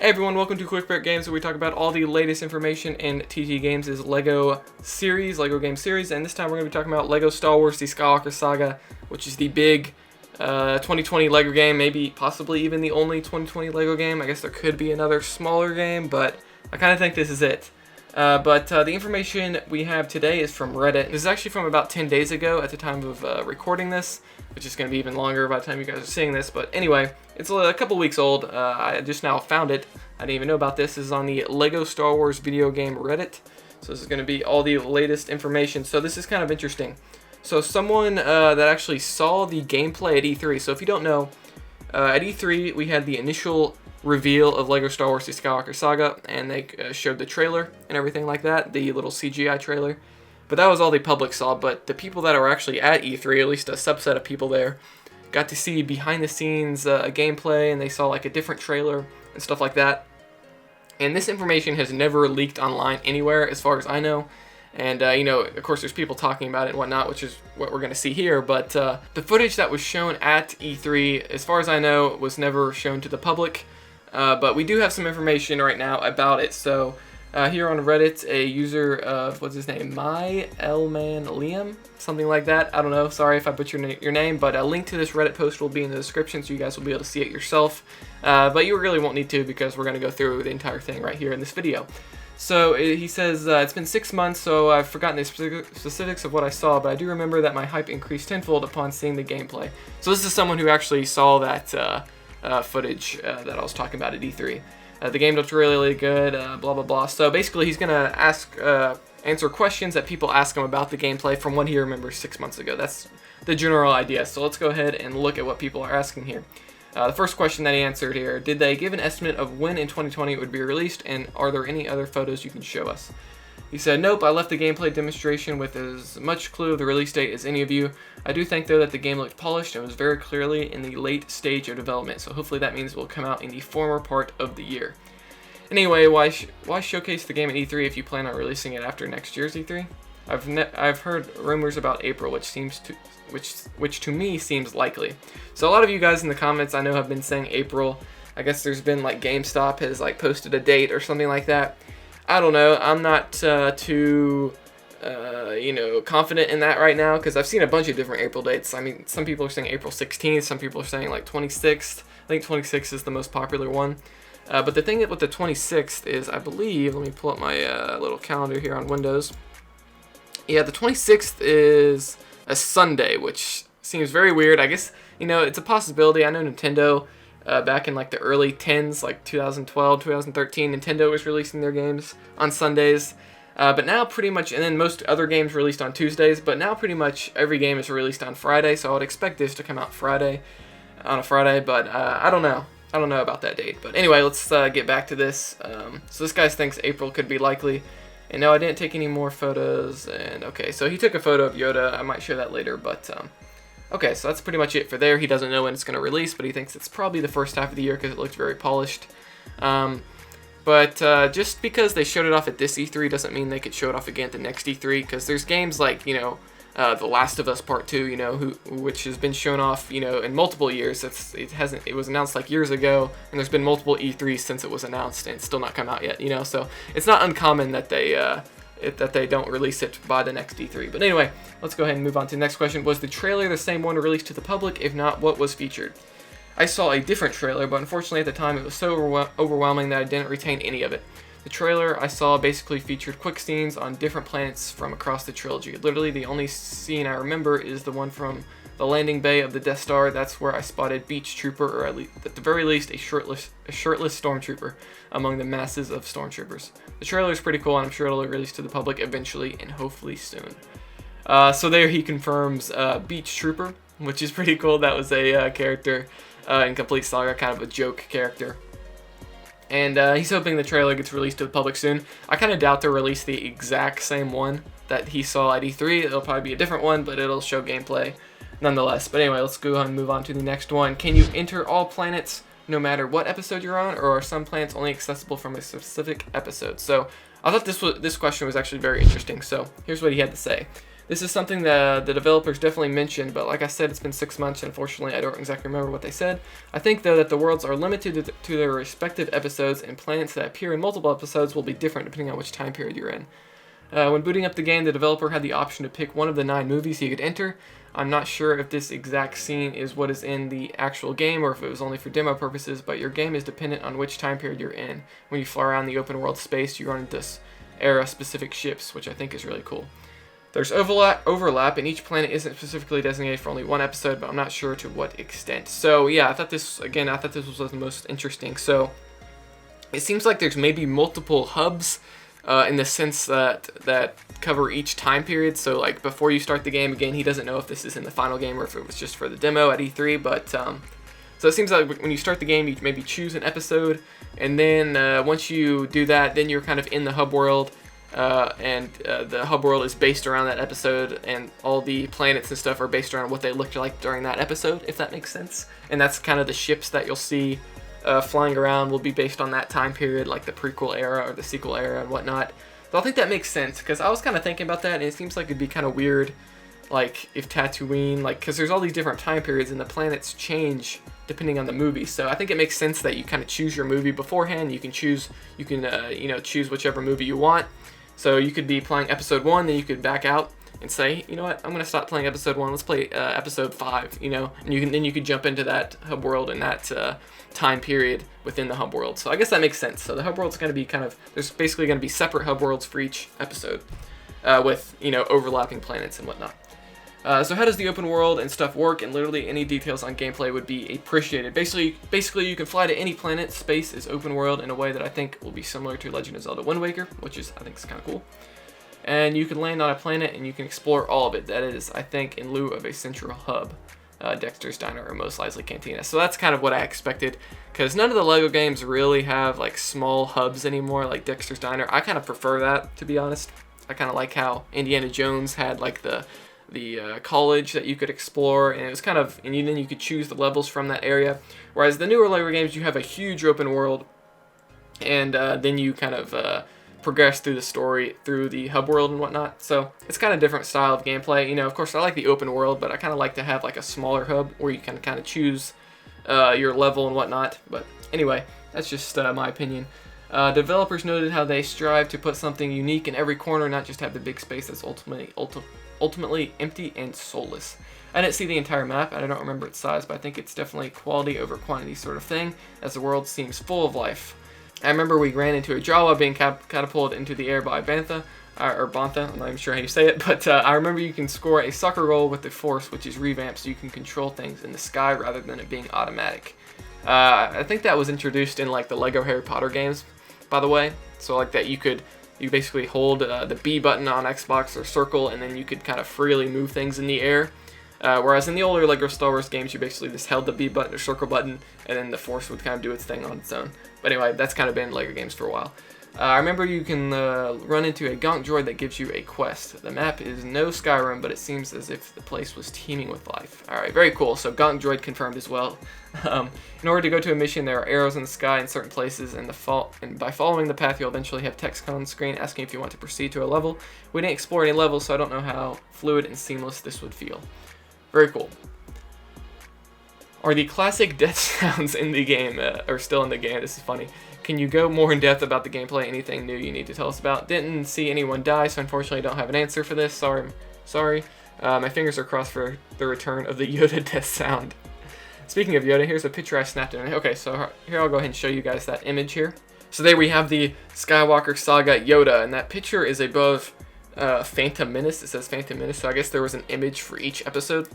Hey everyone, welcome to Quick Break Games, where we talk about all the latest information in TT Games' LEGO game series, and this time we're going to be talking about LEGO Star Wars: The Skywalker Saga, which is the big 2020 LEGO game, maybe possibly even the only 2020 LEGO game. I guess there could be another smaller game, but I kind of think this is it. The information we have today is from Reddit. This is actually from about 10 days ago at the time of recording this, which is going to be even longer by the time you guys are seeing this. But anyway, it's a couple weeks old. I just now found it. I didn't even know about this. This is on the LEGO Star Wars video game Reddit. So this is going to be all the latest information. So this is kind of interesting. So someone that actually saw the gameplay at E3. So if you don't know, at E3 we had the initial reveal of LEGO Star Wars: The Skywalker Saga, and they showed the trailer and everything like that, the little CGI trailer. But that was all the public saw. But the people that are actually at E3, at least a subset of people there, got to see behind the scenes gameplay, and they saw like a different trailer and stuff like that. And this information has never leaked online anywhere, as far as I know. And, of course, there's people talking about it and whatnot, which is what we're going to see here. But the footage that was shown at E3, as far as I know, was never shown to the public. But we do have some information right now about it. So here on Reddit, a user of, what's his name, Liam, something like that. I don't know. Sorry if I butchered your name, but a link to this Reddit post will be in the description, so you guys will be able to see it yourself. But you really won't need to, because we're going to go through the entire thing right here in this video. So he says, it's been 6 months, so I've forgotten the specifics of what I saw, but I do remember that my hype increased tenfold upon seeing the gameplay. So this is someone who actually saw that footage that I was talking about at E3. The game looked really, really good, blah, blah, blah. So basically he's going to answer questions that people ask him about the gameplay from what he remembers 6 months ago. That's the general idea. So let's go ahead and look at what people are asking here. The first question that he answered here: did they give an estimate of when in 2020 it would be released, and are there any other photos you can show us? He said, nope, I left the gameplay demonstration with as much clue of the release date as any of you. I do think, though, that the game looked polished and was very clearly in the late stage of development, so hopefully that means it will come out in the former part of the year. Anyway, why showcase the game at E3 if you plan on releasing it after next year's E3? I've heard rumors about April, which to me seems likely. So a lot of you guys in the comments I know have been saying April. I guess there's been like GameStop has like posted a date or something like that. I don't know. I'm not too confident in that right now, because I've seen a bunch of different April dates. I mean, some people are saying April 16th, some people are saying like 26th. I think 26th is the most popular one. But the thing with the 26th is, I believe, let me pull up my little calendar here on Windows. Yeah, the 26th is a Sunday, which seems very weird. I guess, it's a possibility. I know Nintendo, back in like the early 10s, like 2012, 2013, Nintendo was releasing their games on Sundays. But now pretty much, and then most other games released on Tuesdays, but now pretty much every game is released on Friday, so I would expect this to come out on a Friday, but I don't know. I don't know about that date. But anyway, let's get back to this. So this guy thinks April could be likely. And no, I didn't take any more photos. And okay, so he took a photo of Yoda. I might show that later, but okay, so that's pretty much it for there. He doesn't know when it's going to release, but he thinks it's probably the first half of the year because it looked very polished. But just because they showed it off at this E3 doesn't mean they could show it off again at the next E3, because there's games like, The Last of Us Part 2, which has been shown off, in multiple years. It was announced like years ago, and there's been multiple E3s since it was announced, and it's still not come out yet, So it's not uncommon that they don't release it by the next E3. But anyway, let's go ahead and move on to the next question. Was the trailer the same one released to the public? If not, what was featured? I saw a different trailer, but unfortunately at the time it was so overwhelming that I didn't retain any of it. The trailer I saw basically featured quick scenes on different planets from across the trilogy. Literally the only scene I remember is the one from the landing bay of the Death Star. That's where I spotted Beach Trooper, or at the very least a shirtless Stormtrooper among the masses of Stormtroopers. The trailer is pretty cool, and I'm sure it'll be released to the public eventually, and hopefully soon. So there he confirms Beach Trooper, which is pretty cool. That was a character in Complete Saga, kind of a joke character. And he's hoping the trailer gets released to the public soon. I kind of doubt they'll release the exact same one that he saw at E3. It'll probably be a different one, but it'll show gameplay nonetheless. But anyway, let's go ahead and move on to the next one. Can you enter all planets no matter what episode you're on, or are some planets only accessible from a specific episode? So I thought this question was actually very interesting. So here's what he had to say. This is something that the developers definitely mentioned, but like I said, it's been 6 months. Unfortunately, I don't exactly remember what they said. I think, though, that the worlds are limited to their respective episodes, and planets that appear in multiple episodes will be different depending on which time period you're in. When booting up the game, the developer had the option to pick one of the 9 movies he could enter. I'm not sure if this exact scene is what is in the actual game or if it was only for demo purposes, but your game is dependent on which time period you're in. When you fly around the open world space, you run into this era-specific ships, which I think is really cool. There's overlap, and each planet isn't specifically designated for only one episode, but I'm not sure to what extent. So yeah, I thought this was the most interesting. So it seems like there's maybe multiple hubs in the sense that cover each time period. So like before you start the game, again, he doesn't know if this is in the final game or if it was just for the demo at E3, but so it seems like when you start the game, you maybe choose an episode, and then once you do that, then you're kind of in the hub world. And the hub world is based around that episode, and all the planets and stuff are based around what they looked like during that episode, if that makes sense. And that's kind of the ships that you'll see flying around will be based on that time period, like the prequel era or the sequel era and whatnot. So I think that makes sense, because I was kind of thinking about that, and it seems like it'd be kind of weird, like if Tatooine, like, because there's all these different time periods and the planets change depending on the movie. So I think it makes sense that you kind of choose your movie beforehand. You can choose whichever movie you want. So you could be playing episode 1, then you could back out and say, you know what, I'm gonna stop playing episode 1. Let's play episode 5. You know, and you could jump into that hub world in that time period within the hub world. So I guess that makes sense. So the hub world's gonna be there's basically gonna be separate hub worlds for each episode, with overlapping planets and whatnot. So how does the open world and stuff work? And literally any details on gameplay would be appreciated. Basically, you can fly to any planet. Space is open world in a way that I think will be similar to Legend of Zelda Wind Waker, which I think is kind of cool. And you can land on a planet and you can explore all of it. That is, I think, in lieu of a central hub, Dexter's Diner or most likely Cantina. So that's kind of what I expected, because none of the LEGO games really have like small hubs anymore, like Dexter's Diner. I kind of prefer that, to be honest. I kind of like how Indiana Jones had like the college that you could explore, and it was then you could choose the levels from that area. Whereas the newer LEGO games, you have a huge open world, and then you kind of progress through the story through the hub world and whatnot. So it's kind of different style of gameplay. Of course, I like the open world, but I kind of like to have like a smaller hub where you can kind of choose your level and whatnot. But anyway, that's just my opinion. Developers noted how they strive to put something unique in every corner, not just have the big space that's ultimately empty and soulless. I didn't see the entire map, and I don't remember its size, but I think it's definitely quality over quantity sort of thing, as the world seems full of life. I remember we ran into a Jawa being catapulted into the air by Bantha, or Bantha, I'm not even sure how you say it, but I remember you can score a soccer goal with the Force, which is revamped so you can control things in the sky rather than it being automatic. I think that was introduced in like the Lego Harry Potter games, by the way. So like that you basically hold the B button on Xbox or circle, and then you could kind of freely move things in the air. Whereas in the older Lego Star Wars games, you basically just held the B button or circle button, and then the Force would kind of do its thing on its own. But anyway, that's kind of been Lego games for a while. I remember you can run into a Gonk droid that gives you a quest. The map is no Skyrim, but it seems as if the place was teeming with life. Alright, very cool. So Gonk droid confirmed as well. In order to go to a mission, there are arrows in the sky in certain places, and by following the path, you'll eventually have text come on the screen asking if you want to proceed to a level. We didn't explore any levels, so I don't know how fluid and seamless this would feel. Very cool. Are the classic death sounds in the game, or still in the game? This is funny. Can you go more in depth about the gameplay? Anything new you need to tell us about? Didn't see anyone die, so unfortunately I don't have an answer for this. Sorry. My fingers are crossed for the return of the Yoda death sound. Speaking of Yoda, here's a picture I snapped in. Okay, so here I'll go ahead and show you guys that image here. So there we have the Skywalker Saga Yoda, and that picture is above Phantom Menace. It says Phantom Menace, so I guess there was an image for each episode.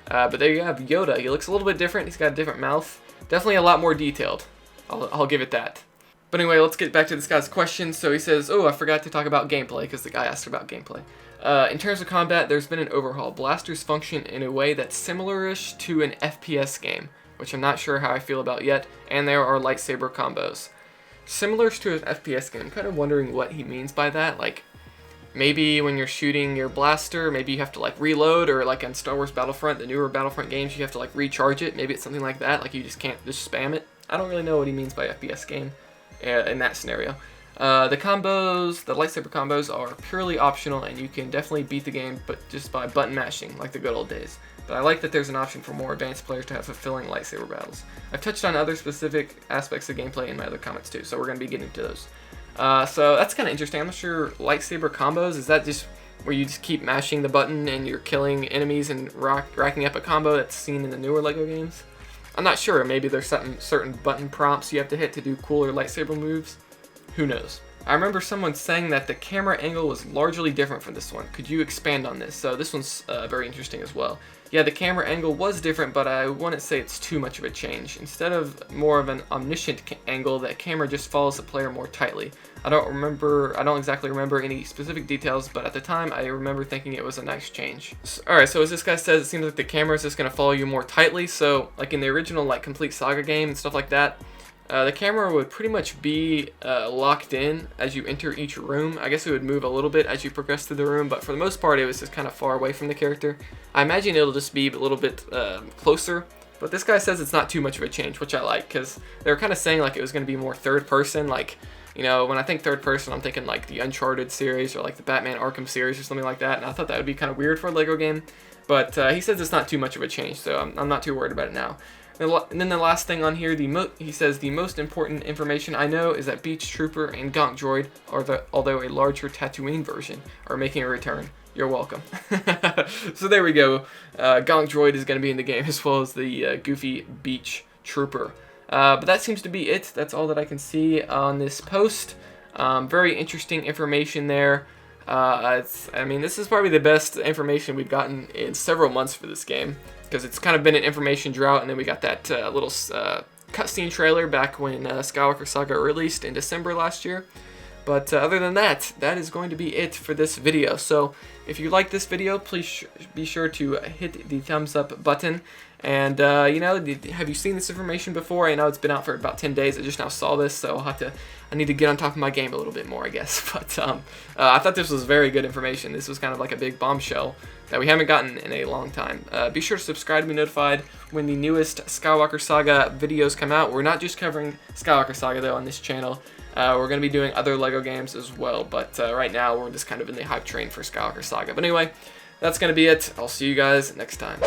But there you have Yoda. He looks a little bit different. He's got a different mouth. Definitely a lot more detailed. I'll give it that. But anyway, let's get back to this guy's question. So he says, oh, I forgot to talk about gameplay, because the guy asked about gameplay. In terms of combat, there's been an overhaul. Blasters function in a way that's similar-ish to an FPS game, which I'm not sure how I feel about yet, and there are lightsaber combos. Similar to an FPS game. I'm kind of wondering what he means by that. Like, maybe when you're shooting your blaster, maybe you have to like reload, or like in Star Wars Battlefront, the newer Battlefront games, you have to like recharge it. Maybe it's something like that, like you just can't just spam it. I don't really know what he means by FPS game in that scenario. The combos, the lightsaber combos are purely optional, and you can definitely beat the game but just by button mashing like the good old days. But I like that there's an option for more advanced players to have fulfilling lightsaber battles. I've touched on other specific aspects of gameplay in my other comments too, so we're going to be getting to those. So that's kind of interesting. I'm not sure lightsaber combos, is that just where you just keep mashing the button and you're killing enemies and racking up a combo that's seen in the newer LEGO games? I'm not sure. Maybe there's certain button prompts you have to hit to do cooler lightsaber moves. Who knows? I remember someone saying that the camera angle was largely different from this one. Could you expand on this? So this one's very interesting as well. Yeah, the camera angle was different, but I wouldn't say it's too much of a change. Instead of more of an omniscient angle, that camera just follows the player more tightly. I don't exactly remember any specific details, but at the time I remember thinking it was a nice change. Alright, so as this guy says, it seems like the camera is just going to follow you more tightly. So like in the original like Complete Saga game and stuff like that, the camera would pretty much be locked in as you enter each room. I guess it would move a little bit as you progress through the room, but for the most part it was just kind of far away from the character. I imagine it'll just be a little bit closer, but this guy says it's not too much of a change, which I like, because they were kind of saying like it was going to be more third person. Like, you know, when I think third person, I'm thinking like the Uncharted series or like the Batman Arkham series or something like that, and I thought that would be kind of weird for a LEGO game, but he says it's not too much of a change, so I'm not too worried about it now. And then the last thing on here, he says the most important information I know is that Beach Trooper and Gonk Droid, although a larger Tatooine version, are making a return. You're welcome. So there we go. Gonk Droid is going to be in the game, as well as the goofy Beach Trooper. But that seems to be it. That's all that I can see on this post. Very interesting information there. I mean, this is probably the best information we've gotten in several months for this game, because it's kind of been an information drought, and then we got that little cutscene trailer back when Skywalker Saga released in December last year. But other than that, that is going to be it for this video. So if you like this video, please be sure to hit the thumbs up button. And, you know, have you seen this information before? I know it's been out for about 10 days. I just now saw this, so I need to get on top of my game a little bit more, I guess. But I thought this was very good information. This was kind of like a big bombshell that we haven't gotten in a long time. Be sure to subscribe to be notified when the newest Skywalker Saga videos come out. We're not just covering Skywalker Saga, though, on this channel. We're going to be doing other LEGO games as well, but right now we're just kind of in the hype train for Skywalker Saga. But anyway, that's going to be it. I'll see you guys next time.